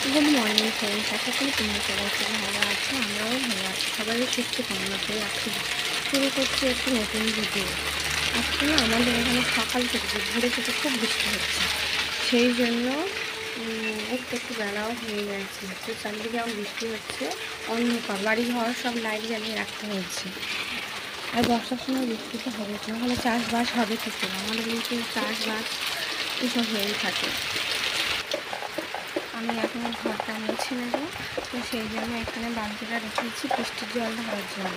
Good morning friends, আশা করি তোমরা সবাই খুব ভালো আছো। আমরাও ভালো আছি, সবাই সুস্থ কামনা করে আছি। শুরু করছি একটি নতুন ভিডিও। আজকে আমাদের এখানে সকাল থেকে ভোরে থেকে খুব বৃষ্টি হচ্ছে, সেই জন্য একটু বেলাও হয়ে গেছে। তো চারিদিকে আমার বৃষ্টি হচ্ছে, অন্ধকার, বাড়ি ঘর সব লাইট জ্বালিয়ে রাখতে হয়েছে। আর বর্ষার সময় বৃষ্টি তো হবে, তাহলে চাষবাস হবে কী করে? আমাদের কিন্তু চাষবাস এসব হয়েই থাকে। আমি এখন ঘরটা মুছে নেব, তো সেই জন্য এখানে বালতিটা রেখেছি বৃষ্টির জল ধরার জন্য।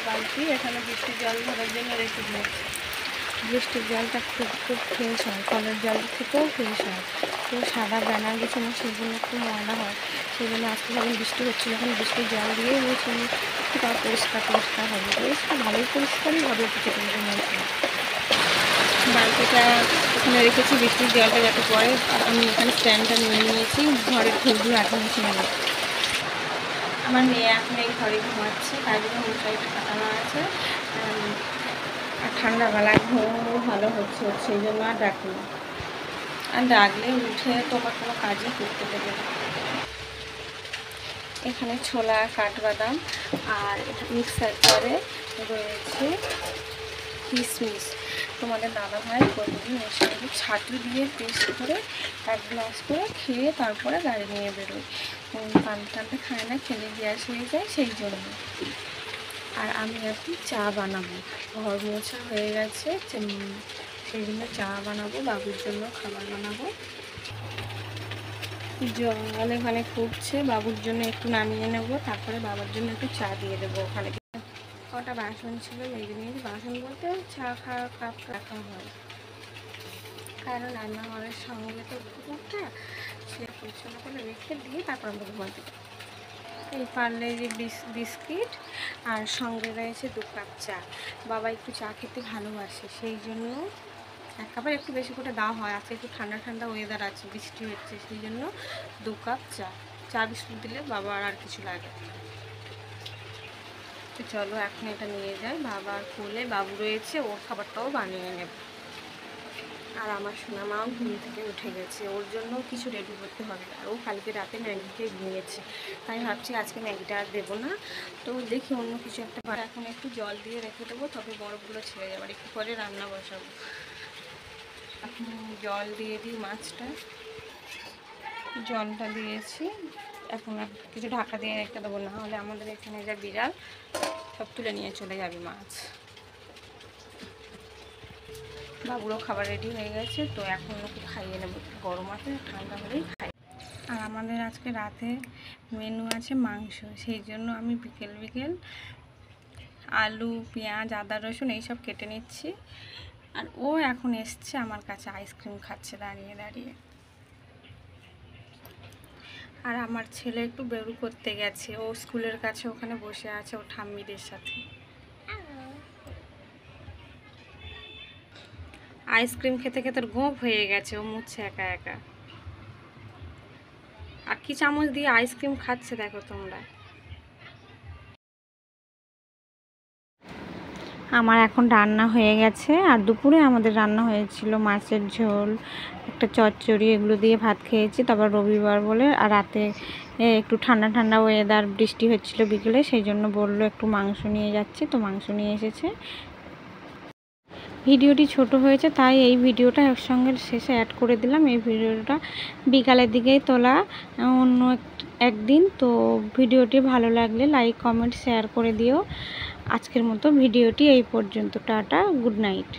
বালতি এখানে বৃষ্টির জল ধরার জন্য রেখে দিয়েছি। বৃষ্টির জলটা খুব খুব ফ্রেশ হয়, কলের জল থেকেও ফ্রেশ হয়। তো সাদা ব্যানার বিছানো সেগুলো একটু ময়লা হয়, সেই জন্য আজকে যখন বৃষ্টি হচ্ছিল এখন বৃষ্টির জল দিয়ে মুছে একটু পরিষ্কার হবে। ভালোই পরিষ্কারই হবে কিছু মধ্যে। বালতিটা এখানে রেখেছি বৃষ্টির জলটা যাতে পড়ে। আমি এখানে স্ট্যান্ডটা নিয়ে নিয়েছি, ঘরের ঘুরগুলো এখন মুছে নেব। আমার মেয়ে এখন এই ঘরে ঘুমাচ্ছে, তাই জন্য মশারিটা কাটানো আছে। আর ঠান্ডাবেলায় ঘুমও ভালো হচ্ছে, সেই জন্য আর ডাকি না। আর ডাকলে উঠে তোমার কোনো কাজই করতে দেবে না। এখানে ছোলা, কাঠবাদাম আর মিক্সার করে রয়েছে কিশমিশ। তোমাদের দাদাভাই প্রতিদিন এর সঙ্গে ছাতু দিয়ে পেস্ট করে এক গ্লাস করে খেয়ে তারপরে গাড়ি নিয়ে বেরোয়। টানতে খায় না, খেলে গ্যাস হয়ে যায়, সেই জন্য। আর আমি এখন চা বানাবো, ঘর মোছা হয়ে গেছে, সেই জন্য চা বানাবো, বাবুর জন্য খাবার বানাবো। জল এখানে ফুটছে, বাবুর জন্য একটু নামিয়ে নেব, তারপরে বাবার জন্য একটু চা দিয়ে দেবো। ওখানে কটা বাসন ছিল, মেজে নিয়েছি। বাসন বলতে চা খাওয়ার কাপ রাখা হয়, কারণ রান্নাঘরের সঙ্গে তো পুকুরটা, সে পরিচ্ছন্ন করে রেখে দিয়ে তারপর আমরা ঘুমাতে যাই। এই পারলে যে বিস্কিট আর সঙ্গে রয়েছে 2 কাপ চা। বাবা একটু চা খেতে ভালোবাসে, সেই জন্য এক কাপের একটু বেশি করে দেওয়া হয়। আজকে একটু ঠান্ডা ঠান্ডা ওয়েদার আছে, বৃষ্টি হচ্ছে, সেই জন্য 2 কাপ চা বিস্কুট দিলে বাবার আর কিছু লাগে। তো চলো এখন এটা নিয়ে যাই বাবার কোলে। বাবু রয়েছে, ওর খাবারটাও বানিয়ে নেব। আর আমার সোনা মাও ঘুম থেকে উঠে গেছে, ওর জন্য কিছু রেডি করতে হবে। আর ও কালকে রাতে ম্যাগিতে ঘুমিয়েছে, তাই ভাবছি আজকে ম্যাগিটা আর দেবো না। তো দেখি অন্য কিছু একটা। এখন একটু জল দিয়ে রেখে দেবো, তবে বরফগুলো ছেড়ে যাবে। একটু পরে রান্না বসাবো। এখন জল দিয়ে দিই, মাছটা জলটা দিয়েছি। এখন আর কিছু ঢাকা দিয়ে রেখে দেবো, না হলে আমাদের এখানে যা বিড়াল সব তুলে নিয়ে চলে যাবে মাছ। বাবুরও খাবার রেডি হয়ে গেছে, তো এখন ওকে খাইয়ে নেবো। গরম আছে, ঠান্ডা হলেই খাই। আর আমাদের আজকে রাতে মেনু আছে মাংস, সেই জন্য আমি বিকেল আলু, পেঁয়াজ, আদা, রসুন এইসব কেটে নিচ্ছি। আর ও এখন এসছে আমার কাছে, আইসক্রিম খাচ্ছে দাঁড়িয়ে দাঁড়িয়ে। আর আমার ছেলে একটু বেরু করতে গেছে, ও স্কুলের কাছে ওখানে বসে আছে ও ঠাম্মিদের সাথে। আইসক্রিম খেতে খেতে গোঁপ হয়ে গেছে, ও মুছছে একা একা। আর কি চামচ দিয়ে আইসক্রিম খাচ্ছে দেখো তোমরা। আমার এখন রান্না হয়ে গেছে। আর দুপুরে আমাদের রান্না হয়েছিল মাছের ঝোল, একটা চচ্চড়ি, এগুলো দিয়ে ভাত খেয়েছি। তারপর রবিবার বলে, আর রাতে একটু ঠান্ডা ঠান্ডা ওয়েদার, বৃষ্টি হচ্ছিল বিকেলে, সেই জন্য বললো একটু মাংস নিয়ে যাচ্ছে, তো মাংস নিয়ে এসেছে। ভিডিওটি ছোট হয়েছে, তাই এই ভিডিওটা একসঙ্গে শেষে অ্যাড করে দিলাম। এই ভিডিওটা বিকালের দিকেই তোলা, অন্য একদিন। তো ভিডিওটি ভালো লাগলে লাইক, কমেন্ট, শেয়ার করে দিও। আজকের মতো ভিডিওটি এই পর্যন্ত। Tata, good night.